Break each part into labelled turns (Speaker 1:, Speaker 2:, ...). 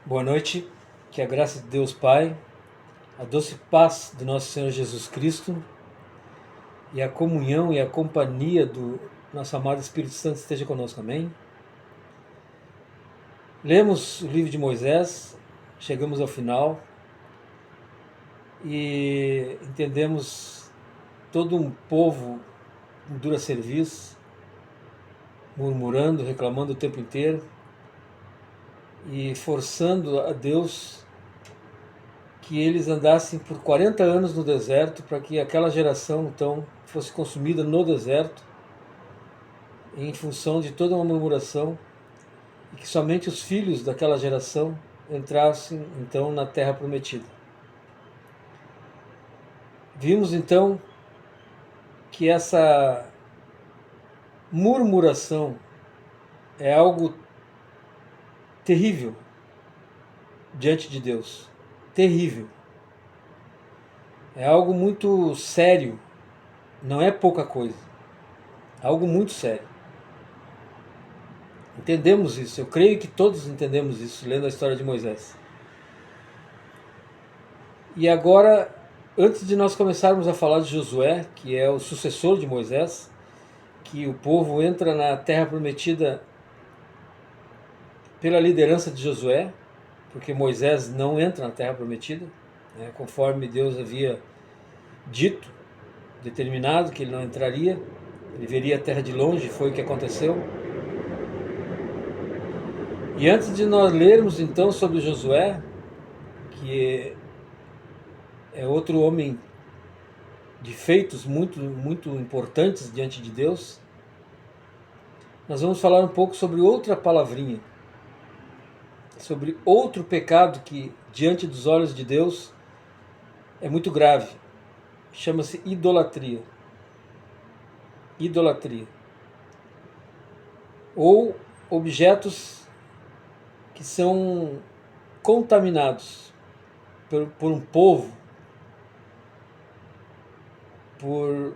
Speaker 1: Boa noite, que a graça de Deus Pai, a doce paz do nosso Senhor Jesus Cristo e a comunhão e a companhia do nosso amado Espírito Santo esteja conosco, amém? Lemos o livro de Moisés, chegamos ao final e entendemos todo um povo em dura serviço, murmurando, reclamando o tempo inteiro e forçando a Deus que eles andassem por 40 anos no deserto para que aquela geração então fosse consumida no deserto em função de toda uma murmuração e que somente os filhos daquela geração entrassem então na terra prometida. Vimos então que essa murmuração é algo terrível diante de Deus. Terrível. É algo muito sério, não é pouca coisa. É algo muito sério. Entendemos isso, eu creio que todos entendemos isso, lendo a história de Moisés. E agora, antes de nós começarmos a falar de Josué, que é o sucessor de Moisés, que o povo entra na terra prometida pela liderança de Josué, porque Moisés não entra na terra prometida, né, conforme Deus havia dito, determinado que ele não entraria, ele veria a terra de longe, foi o que aconteceu. E antes de nós lermos então sobre Josué, que é outro homem de feitos muito importantes diante de Deus, nós vamos falar um pouco sobre outra palavrinha, sobre outro pecado que diante dos olhos de Deus é muito grave. Chama-se idolatria. Idolatria. Ou objetos que são contaminados por um povo, por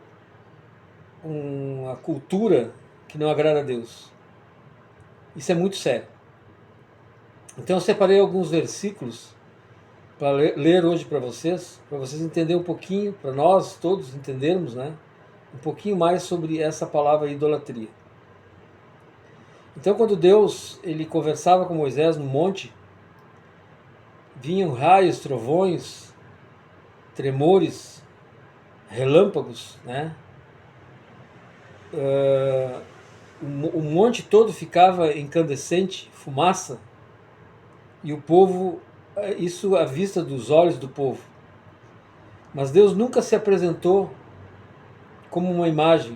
Speaker 1: uma cultura que não agrada a Deus. Isso é muito sério. Então eu separei alguns versículos para ler hoje para vocês entenderem um pouquinho, para nós todos entendermos, né, um pouquinho mais sobre essa palavra idolatria. Então quando Deus ele conversava com Moisés no monte, vinham raios, trovões, tremores, relâmpagos, né? O monte todo ficava incandescente, fumaça, e o povo, isso à vista dos olhos do povo. Mas Deus nunca se apresentou como uma imagem,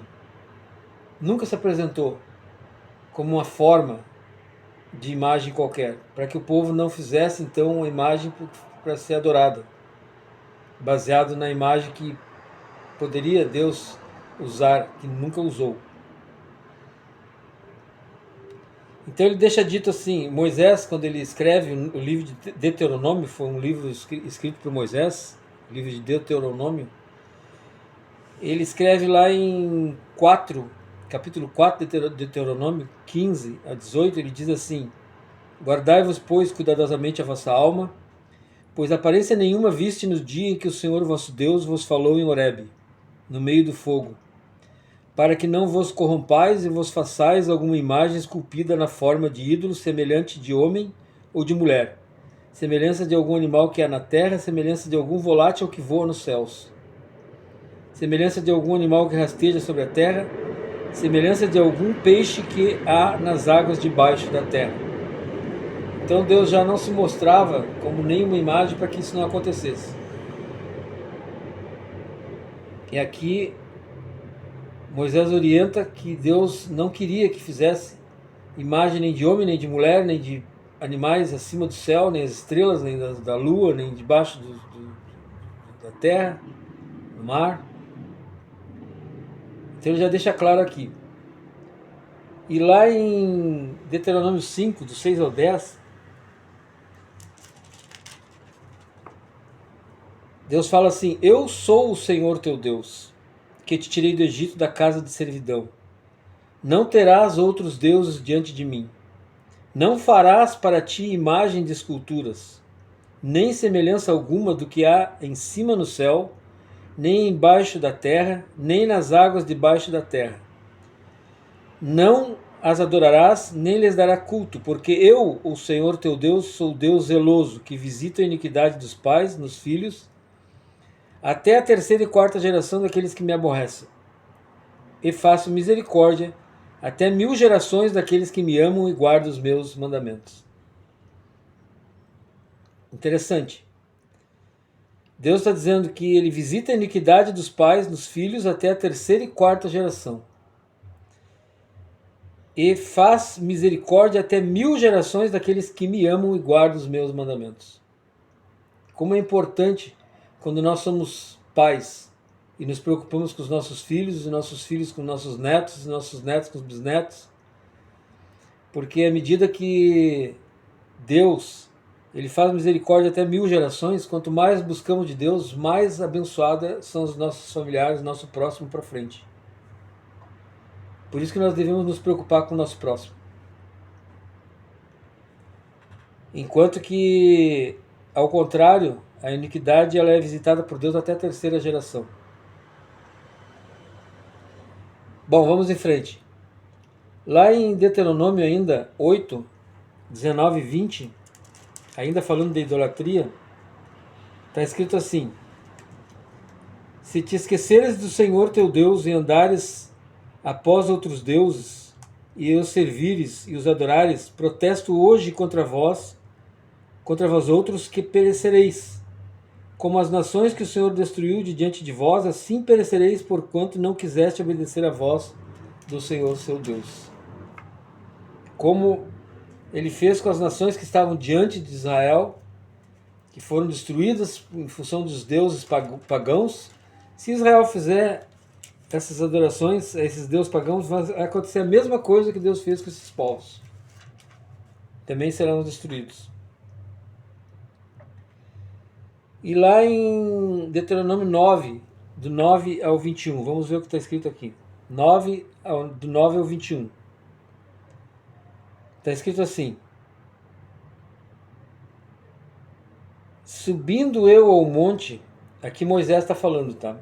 Speaker 1: nunca se apresentou como uma forma de imagem qualquer, para que o povo não fizesse então uma imagem para ser adorada, baseado na imagem que poderia Deus usar, que nunca usou. Então ele deixa dito assim, Moisés, quando ele escreve o livro de Deuteronômio, foi um livro escrito por Moisés, o livro de Deuteronômio, ele escreve lá em capítulo 4 de Deuteronômio, 15 a 18, ele diz assim: Guardai-vos, pois, cuidadosamente a vossa alma, pois aparência nenhuma viste no dia em que o Senhor vosso Deus vos falou em Horebe, no meio do fogo, para que não vos corrompais e vos façais alguma imagem esculpida na forma de ídolo semelhante de homem ou de mulher, semelhança de algum animal que há na terra, semelhança de algum volátil que voa nos céus, semelhança de algum animal que rasteja sobre a terra, semelhança de algum peixe que há nas águas debaixo da terra. Então Deus já não se mostrava como nenhuma imagem para que isso não acontecesse. E aqui Moisés orienta que Deus não queria que fizesse imagem nem de homem, nem de mulher, nem de animais acima do céu, nem as estrelas, nem da lua, nem debaixo da terra, do mar. Então ele já deixa claro aqui. E lá em Deuteronômio 5, do 6 ao 10, Deus fala assim: Eu sou o Senhor teu Deus, que te tirei do Egito, da casa de servidão. Não terás outros deuses diante de mim. Não farás para ti imagem de esculturas, nem semelhança alguma do que há em cima no céu, nem embaixo da terra, nem nas águas debaixo da terra. Não as adorarás, nem lhes dará culto, porque eu, o Senhor teu Deus, sou Deus zeloso, que visita a iniquidade dos pais nos filhos, até a terceira e quarta geração daqueles que me aborrecem. E faço misericórdia até 1000 gerações daqueles que me amam e guardam os meus mandamentos. Interessante. Deus está dizendo que ele visita a iniquidade dos pais nos filhos até a terceira e quarta geração. E faz misericórdia até 1000 gerações daqueles que me amam e guardam os meus mandamentos. Como é importante quando nós somos pais e nos preocupamos com os nossos filhos, os nossos filhos com nossos netos, os nossos netos com os bisnetos, porque à medida que Deus ele faz misericórdia até 1000 gerações, quanto mais buscamos de Deus, mais abençoados são os nossos familiares, nosso próximo para frente. Por isso que nós devemos nos preocupar com o nosso próximo. Enquanto que, ao contrário, a iniquidade ela é visitada por Deus até a terceira geração. Bom, vamos em frente. Lá em Deuteronômio ainda 8, 19 e 20, ainda falando de idolatria, está escrito assim: se te esqueceres do Senhor teu Deus e andares após outros deuses, e os servires e os adorares, protesto hoje contra vós outros, que perecereis. Como as nações que o Senhor destruiu de diante de vós, assim perecereis, porquanto não quiseste obedecer a voz do Senhor seu Deus. Como ele fez com as nações que estavam diante de Israel, que foram destruídas em função dos deuses pagãos, se Israel fizer essas adorações a esses deuses pagãos, vai acontecer a mesma coisa que Deus fez com esses povos. Também serão destruídos. E lá em Deuteronômio 9, do 9 ao 21, vamos ver o que está escrito aqui. Do 9 ao 21. Está escrito assim: subindo eu ao monte, aqui Moisés está falando, tá?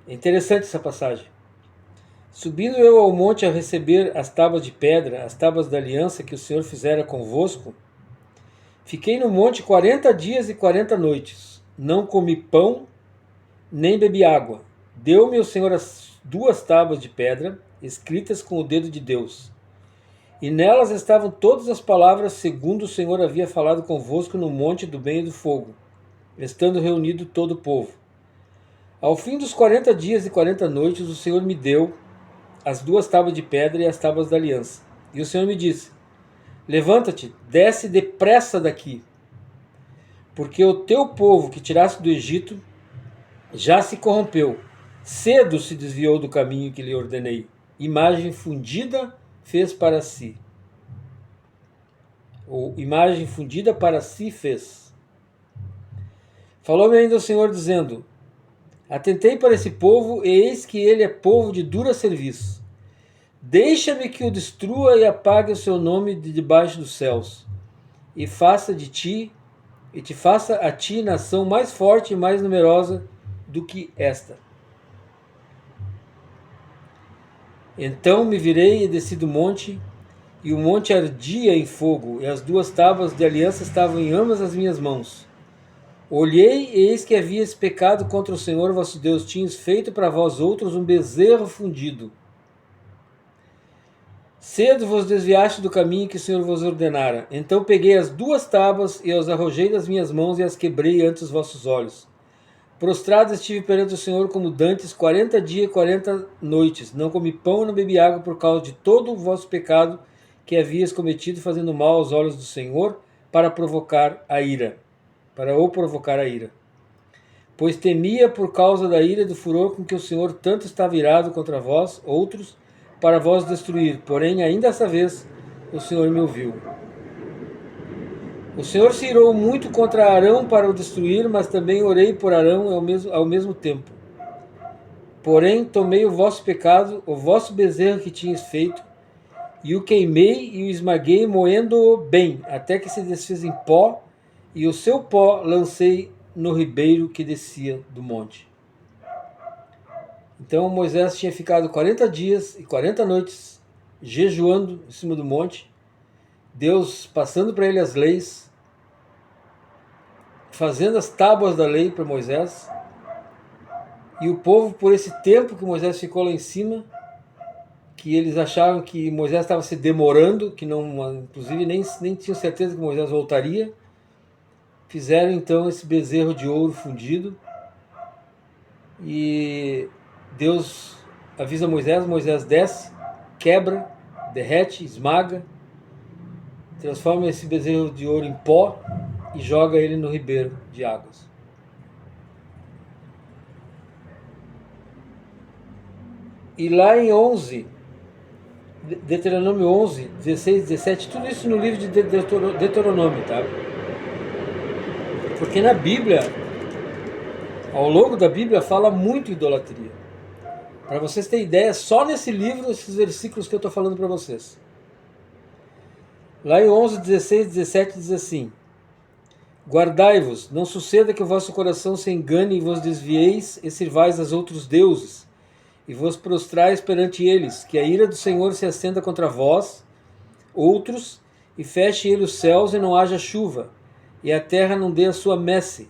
Speaker 1: É interessante essa passagem. Subindo eu ao monte a receber as tábuas de pedra, as tábuas da aliança que o Senhor fizera convosco, fiquei no monte 40 dias e 40 noites. Não comi pão, nem bebi água. Deu-me o Senhor as 2 tábuas de pedra, escritas com o dedo de Deus. E nelas estavam todas as palavras segundo o Senhor havia falado convosco no monte do meio do fogo, estando reunido todo o povo. Ao fim dos 40 dias e 40 noites, o Senhor me deu as 2 tábuas de pedra e as tábuas da aliança. E o Senhor me disse: levanta-te, desce depressa daqui, porque o teu povo que tiraste do Egito já se corrompeu, cedo se desviou do caminho que lhe ordenei. Imagem fundida fez para si. Ou imagem fundida para si fez. Falou-me ainda o Senhor dizendo: atentei para esse povo, e eis que ele é povo de dura serviço. Deixa-me que o destrua e apague o seu nome de debaixo dos céus, e te faça a ti nação mais forte e mais numerosa do que esta. Então me virei e desci do monte, e o monte ardia em fogo, e as 2 tábuas de aliança estavam em ambas as minhas mãos. Olhei, e eis que havíeis pecado contra o Senhor vosso Deus, tinhas feito para vós outros um bezerro fundido. Cedo vos desviaste do caminho que o Senhor vos ordenara. Então peguei as 2 tábuas e as arrojei das minhas mãos e as quebrei ante os vossos olhos. Prostrado estive perante o Senhor como dantes 40 dias e 40 noites. Não comi pão e não bebi água por causa de todo o vosso pecado que havíeis cometido, fazendo mal aos olhos do Senhor, para o provocar a ira. Pois temia por causa da ira e do furor com que o Senhor tanto estava irado contra vós, outros, para vós destruir. Porém, ainda essa vez, o Senhor me ouviu. O Senhor se irou muito contra Arão para o destruir, mas também orei por Arão ao mesmo tempo. Porém, tomei o vosso pecado, o vosso bezerro que tinhas feito, e o queimei e o esmaguei, moendo-o bem, até que se desfez em pó, e o seu pó lancei no ribeiro que descia do monte. Então Moisés tinha ficado 40 dias e 40 noites jejuando em cima do monte, Deus passando para ele as leis, fazendo as tábuas da lei para Moisés, e o povo, por esse tempo que Moisés ficou lá em cima, que eles achavam que Moisés estava se demorando, que não, inclusive nem tinham certeza que Moisés voltaria, fizeram então esse bezerro de ouro fundido, e Deus avisa Moisés, Moisés desce, quebra, derrete, esmaga, transforma esse bezerro de ouro em pó e joga ele no ribeiro de águas. E lá em 11, Deuteronômio 11, 16, 17, tudo isso no livro de Deuteronômio, tá? Porque na Bíblia, ao longo da Bíblia, fala muito idolatria. Para vocês terem ideia, só nesse livro, esses versículos que eu estou falando para vocês. Lá em 11, 16, 17 diz assim: Guardai-vos, não suceda que o vosso coração se engane e vos desvieis e sirvais a outros deuses, e vos prostrais perante eles, que a ira do Senhor se acenda contra vós, outros, e feche ele os céus e não haja chuva, e a terra não dê a sua messe,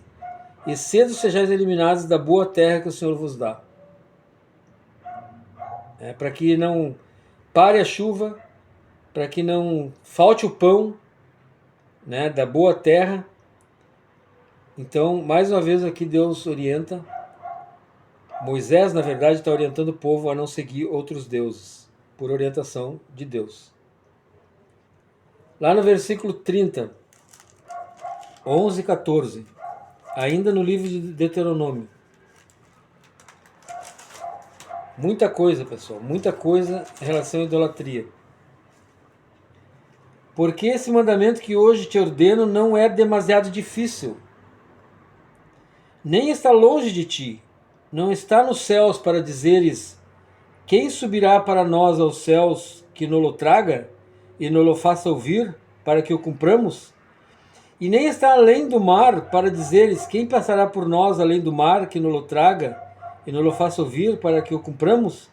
Speaker 1: e cedo sejais eliminados da boa terra que o Senhor vos dá. Para que não pare a chuva, para que não falte o pão, né, da boa terra. Então, mais uma vez aqui Deus orienta, Moisés na verdade está orientando o povo a não seguir outros deuses, por orientação de Deus. Lá no versículo 30, 11 e 14, ainda no livro de Deuteronômio. Muita coisa, pessoal, muita coisa em relação à idolatria. Porque esse mandamento que hoje te ordeno não é demasiado difícil, nem está longe de ti, não está nos céus para dizeres: quem subirá para nós aos céus que nos traga e nos faça ouvir para que o cumpramos? E nem está além do mar para dizeres: quem passará por nós além do mar que nos traga e nos faça ouvir para que o cumpramos?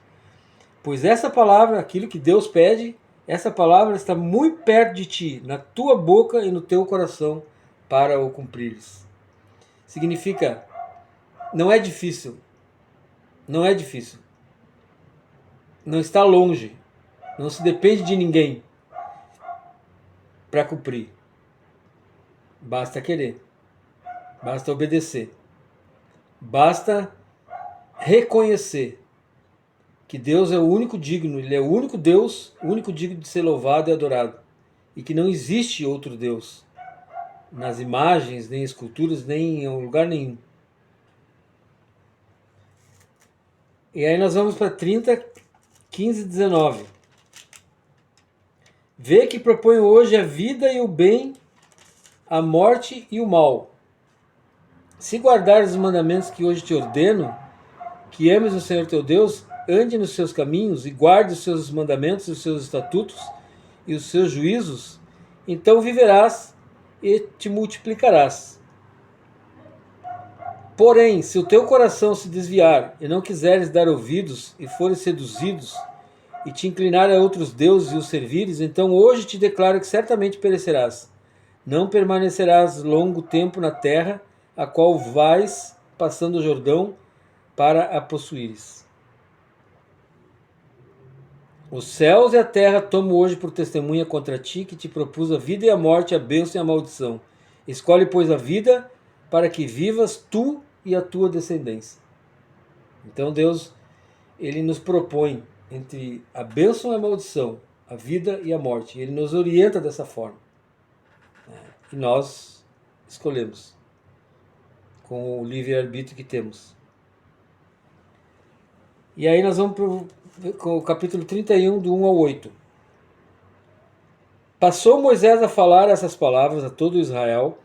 Speaker 1: Pois essa palavra, aquilo que Deus pede, essa palavra está muito perto de ti, na tua boca e no teu coração, para o cumprires. Significa, não é difícil. Não é difícil. Não está longe. Não se depende de ninguém para cumprir. Basta querer. Basta obedecer. Basta reconhecer que Deus é o único digno, Ele é o único Deus, o único digno de ser louvado e adorado. E que não existe outro Deus nas imagens, nem em esculturas, nem em lugar nenhum. E aí nós vamos para 30, 15 e 19. Vê que proponho hoje a vida e o bem, a morte e o mal. Se guardares os mandamentos que hoje te ordeno, que ames o Senhor teu Deus, ande nos seus caminhos e guarde os seus mandamentos, os seus estatutos e os seus juízos, então viverás e te multiplicarás. Porém, se o teu coração se desviar e não quiseres dar ouvidos e fores seduzidos e te inclinar a outros deuses e os servires, então hoje te declaro que certamente perecerás. Não permanecerás longo tempo na terra, a qual vais passando o Jordão para a possuires. Os céus e a terra tomo hoje por testemunha contra ti, que te propus a vida e a morte, a bênção e a maldição. Escolhe, pois, a vida, para que vivas tu e a tua descendência. Então Deus, Ele nos propõe entre a bênção e a maldição, a vida e a morte. Ele nos orienta dessa forma. E nós escolhemos, com o livre-arbítrio que temos. E aí nós vamos para o capítulo 31, do 1 ao 8. Passou Moisés a falar essas palavras a todo Israel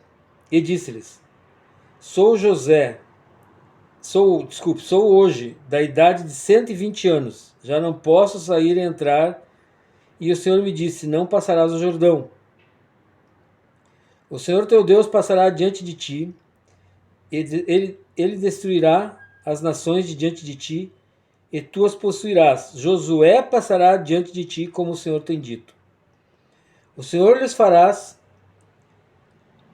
Speaker 1: e disse-lhes: Sou hoje da idade de 120 anos, já não posso sair e entrar E o Senhor me disse: não passarás o Jordão. O Senhor teu Deus passará diante de ti, ele destruirá as nações de diante de ti, e tu as possuirás. Josué passará diante de ti, como o Senhor tem dito. O Senhor lhes farás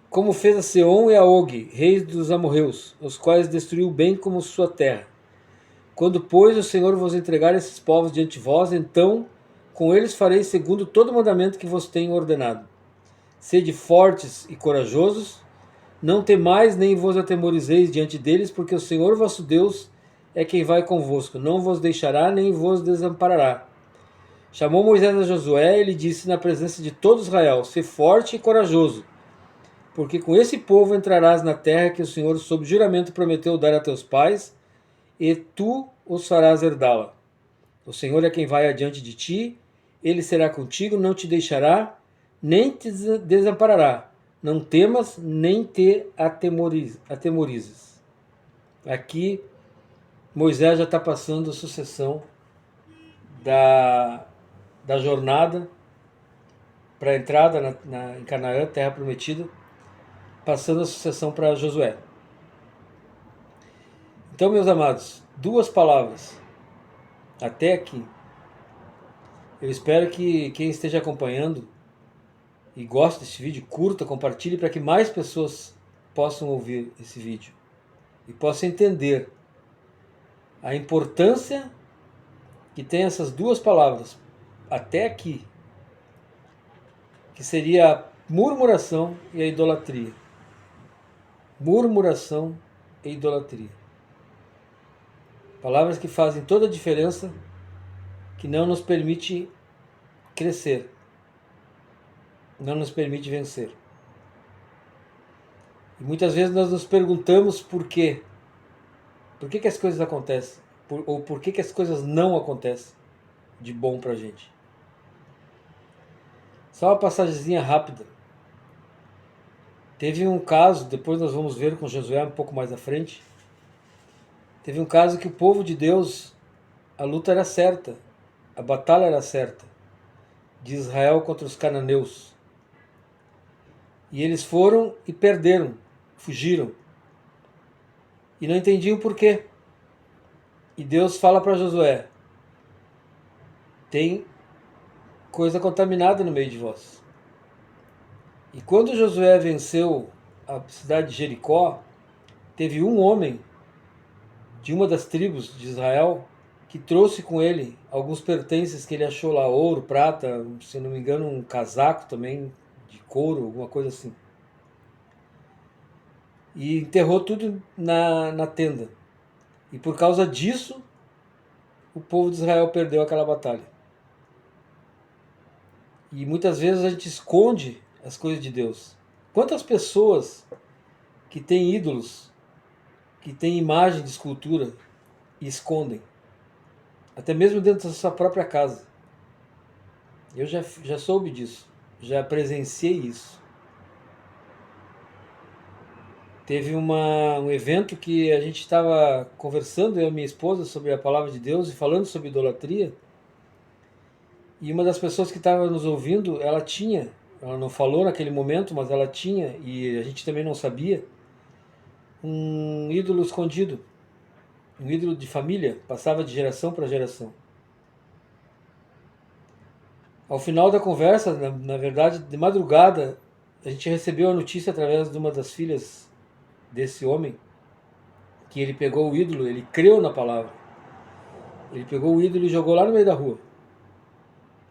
Speaker 1: como fez a Seom e a Og, reis dos amorreus, os quais destruiu bem como sua terra. Quando, pois, o Senhor vos entregar esses povos diante de vós, então com eles fareis segundo todo o mandamento que vos tenho ordenado. Sede fortes e corajosos, não temais nem vos atemorizeis diante deles, porque o Senhor vosso Deus é quem vai convosco, não vos deixará nem vos desamparará. Chamou Moisés a Josué e lhe disse na presença de todo Israel: sê forte e corajoso, porque com esse povo entrarás na terra que o Senhor sob juramento prometeu dar a teus pais, e tu os farás herdá-la. O Senhor é quem vai adiante de ti, ele será contigo, não te deixará, nem te desamparará. Não temas, nem te atemorizes. Aqui, Moisés já está passando a sucessão da jornada para a entrada em Canaã, terra prometida, passando a sucessão para Josué. Então, meus amados, 2 palavras até aqui. Eu espero que quem esteja acompanhando e gosta desse vídeo, curta, compartilhe para que mais pessoas possam ouvir esse vídeo e possam entender a importância que tem essas 2 palavras até aqui, que seria a murmuração e a idolatria. Murmuração e idolatria. Palavras que fazem toda a diferença, que não nos permite crescer, não nos permite vencer. E muitas vezes nós nos perguntamos por quê. Por que as coisas acontecem? Ou por que as coisas não acontecem de bom pra gente? Só uma passagemzinha rápida. Teve um caso, depois nós vamos ver com Josué um pouco mais à frente. Teve um caso que o povo de Deus, a luta era certa, a batalha era certa, de Israel contra os cananeus. E eles foram e perderam, fugiram. E não entendiam por quê. E Deus fala para Josué: tem coisa contaminada no meio de vós. E quando Josué venceu a cidade de Jericó, teve um homem de uma das tribos de Israel que trouxe com ele alguns pertences que ele achou lá, ouro, prata, se não me engano um casaco também de couro, alguma coisa assim. E enterrou tudo na tenda. E por causa disso, o povo de Israel perdeu aquela batalha. E muitas vezes a gente esconde as coisas de Deus. Quantas pessoas que têm ídolos, que têm imagem de escultura e escondem? Até mesmo dentro da sua própria casa. Eu já soube disso, já presenciei isso. Teve um evento que a gente estava conversando, eu e minha esposa, sobre a palavra de Deus e falando sobre idolatria. E uma das pessoas que estava nos ouvindo, ela não falou naquele momento, mas ela tinha, e a gente também não sabia, um ídolo escondido. Um ídolo de família, passava de geração para geração. Ao final da conversa, na verdade, de madrugada, a gente recebeu a notícia através de uma das filhas desse homem, que ele pegou o ídolo, ele creu na palavra. Ele pegou o ídolo e jogou lá no meio da rua,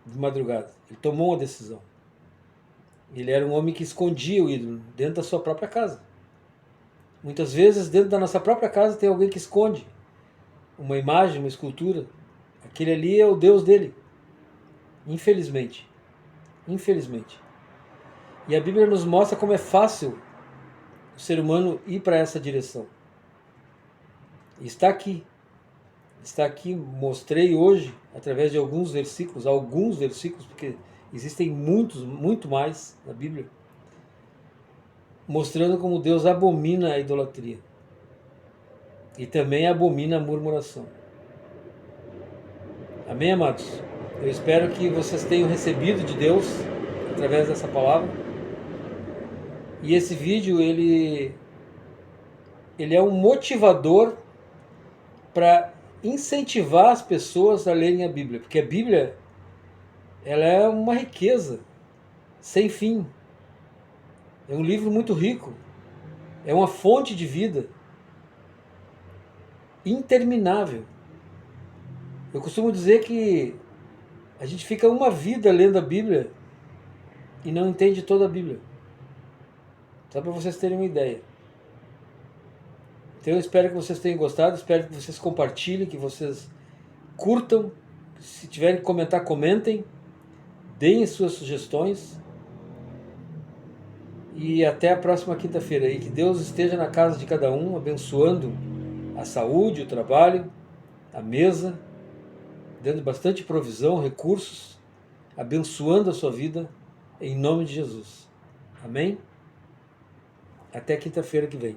Speaker 1: de madrugada. Ele tomou uma decisão. Ele era um homem que escondia o ídolo dentro da sua própria casa. Muitas vezes, dentro da nossa própria casa, tem alguém que esconde uma imagem, uma escultura. Aquele ali é o Deus dele. Infelizmente. Infelizmente. E a Bíblia nos mostra como é fácil o ser humano ir para essa direção. E está aqui. Está aqui, mostrei hoje, através de alguns versículos, porque existem muito mais na Bíblia, mostrando como Deus abomina a idolatria. E também abomina a murmuração. Amém, amados? Eu espero que vocês tenham recebido de Deus através dessa palavra. E esse vídeo ele é um motivador para incentivar as pessoas a lerem a Bíblia, porque a Bíblia ela é uma riqueza sem fim. É um livro muito rico, é uma fonte de vida interminável. Eu costumo dizer que a gente fica uma vida lendo a Bíblia e não entende toda a Bíblia. Só para vocês terem uma ideia. Então eu espero que vocês tenham gostado, espero que vocês compartilhem, que vocês curtam. Se tiverem que comentar, comentem. Deem suas sugestões. E até a próxima quinta-feira. E que Deus esteja na casa de cada um, abençoando a saúde, o trabalho, a mesa, dando bastante provisão, recursos, abençoando a sua vida, em nome de Jesus. Amém? Até quinta-feira que vem.